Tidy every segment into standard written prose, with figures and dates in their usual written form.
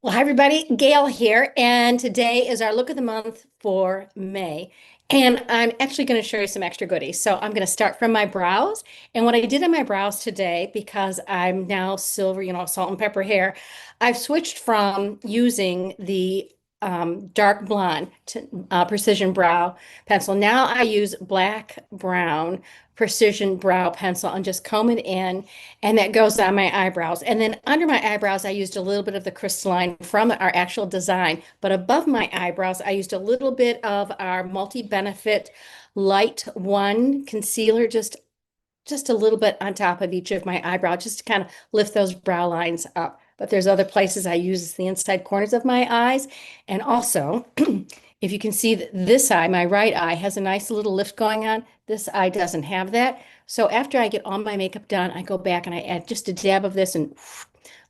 Well, hi everybody, Gail here, and today is our look of the month for May. And I'm actually going to show you some extra goodies. So I'm going to start from my brows. And what I did on my brows today, because I'm now silver, salt and pepper hair, I've switched from using the dark blonde to precision brow pencil. Now I use black brown precision brow pencil and just comb it in, and that goes on my eyebrows. And then under my eyebrows, I used a little bit of the crystalline from our actual design. But above my eyebrows, I used a little bit of our multi-benefit light one concealer, just a little bit on top of each of my eyebrows, just to kind of lift those brow lines up. But there's other places I use the inside corners of my eyes. And also, if you can see this eye, my right eye has a nice little lift going on. This eye doesn't have that. So after I get all my makeup done, I go back and I add just a dab of this and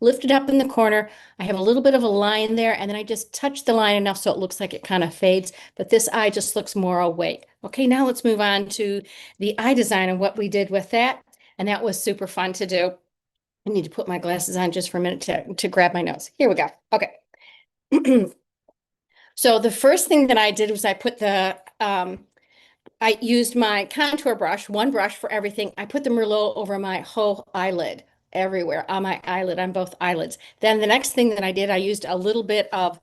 lift it up in the corner. I have a little bit of a line there, and then I just touch the line enough so it looks like it kind of fades, but this eye just looks more awake. Okay, now let's move on to the eye design and what we did with that. And that was super fun to do. I need to put my glasses on just for a minute to grab my nose. Here we go. Okay. So the first thing that I did was I used my contour brush, one brush for everything. I put the Merlot over my whole eyelid, everywhere on my eyelid, on both eyelids. Then the next thing that I did, I used a little bit of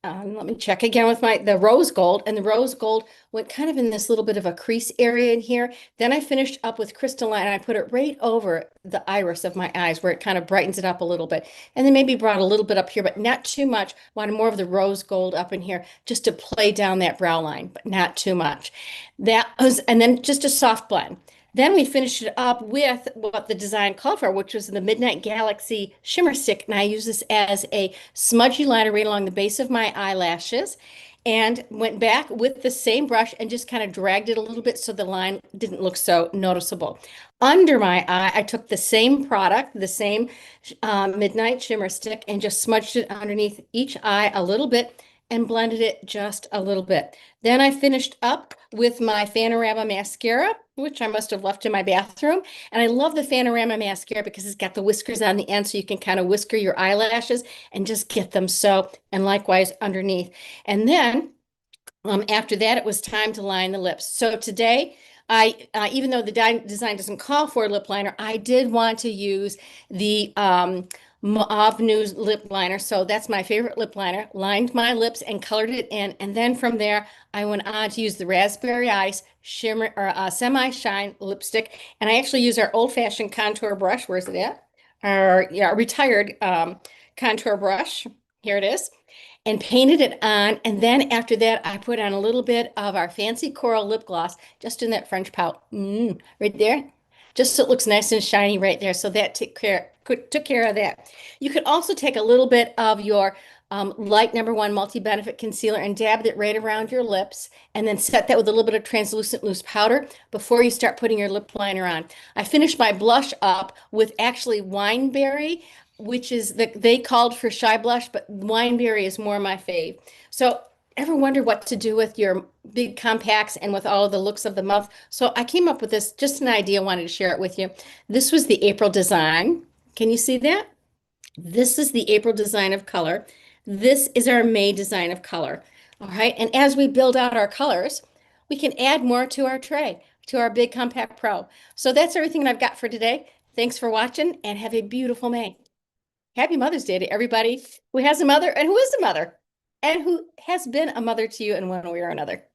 let me check again with the rose gold, and the rose gold went kind of in this little bit of a crease area in here. Then I finished up with crystalline, and I put it right over the iris of my eyes where it kind of brightens it up a little bit. And then maybe brought a little bit up here, but not too much. Wanted more of the rose gold up in here just to play down that brow line, but not too much. And then just a soft blend. Then we finished it up with what the design called for, which was the Midnight Galaxy Shimmer Stick. And I use this as a smudgy liner right along the base of my eyelashes, and went back with the same brush and just kind of dragged it a little bit so the line didn't look so noticeable. Under my eye, I took the same product, the same Midnight Shimmer Stick, and just smudged it underneath each eye a little bit and blended it just a little bit. Then I finished up with my Fanorama mascara, which I must have left in my bathroom. And I love the Fanorama mascara because it's got the whiskers on the end, so you can kind of whisker your eyelashes and just get them so, and likewise underneath. And then after that, it was time to line the lips. So today, even though the design doesn't call for a lip liner, I did want to use the Mauve News lip liner. So that's my favorite lip liner. Lined my lips and colored it in. And then from there, I went on to use the Raspberry Ice Shimmer or Semi-Shine lipstick. And I actually use our old-fashioned contour brush. Where's it at? Our retired contour brush. Here it is, and painted it on. And then after that, I put on a little bit of our fancy coral lip gloss just in that French pout, right there, just so it looks nice and shiny right there. So that took care of that. You could also take a little bit of your light number one multi-benefit concealer and dab it right around your lips, and then set that with a little bit of translucent loose powder before you start putting your lip liner on. I finished my blush up with actually Wineberry, which is they called for shy blush, but Wineberry is more my fave. So ever wonder what to do with your big compacts and with all of the looks of the month? So I came up with this, just an idea, wanted to share it with you. This was the April design. Can you see that? This is the April design of color. This is our May design of color. All right. And as we build out our colors, we can add more to our tray, to our Big Compact Pro. So that's everything that I've got for today. Thanks for watching, and have a beautiful May. Happy Mother's Day to everybody who has a mother and who is a mother and who has been a mother to you in one way or another.